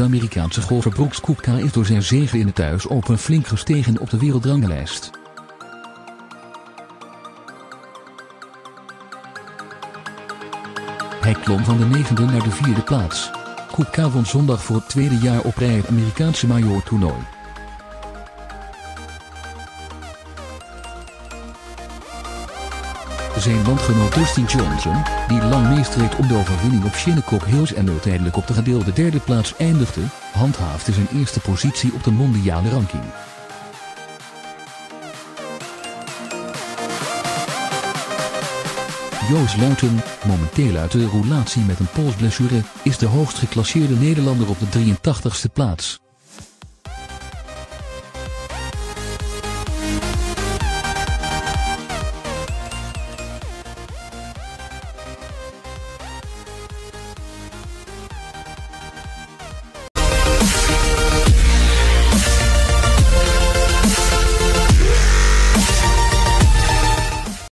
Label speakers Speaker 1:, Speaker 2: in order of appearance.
Speaker 1: De Amerikaanse golfer Brooks Koepka is door zijn zege in de US Open flink gestegen op de wereldranglijst. Hij klom van de 9e naar de 4e plaats. Koepka won zondag voor het tweede jaar op rij het Amerikaanse major-toernooi. Zijn landgenoot Dustin Johnson, die lang meestreed om de overwinning op Shinnecock Hills en uiteindelijk op de gedeelde 3e plaats eindigde, handhaafde zijn eerste positie op de mondiale ranking. Joost Luiten, momenteel uit de roulatie met een polsblessure, is de hoogst geclasseerde Nederlander op de 83e plaats.